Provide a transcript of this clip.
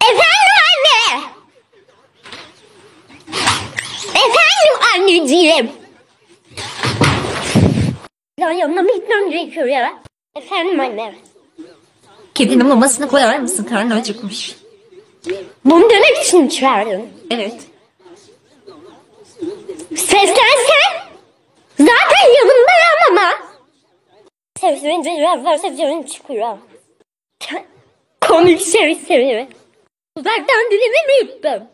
Efendim anne. Efendim anneciğim. Ya yanına mı gitmem gerekiyor ya? Efendim anne. Kedinin mamasını koyar mısın? Karnı acıkmış. Bunu demek için mi çağırdın? Evet. Seslensen. Zaten yanındayım ama. Seslenince biraz daha seviyorum çıkıyor. Komik şey seviyorum. Uzaktan dilimi mi yuttum?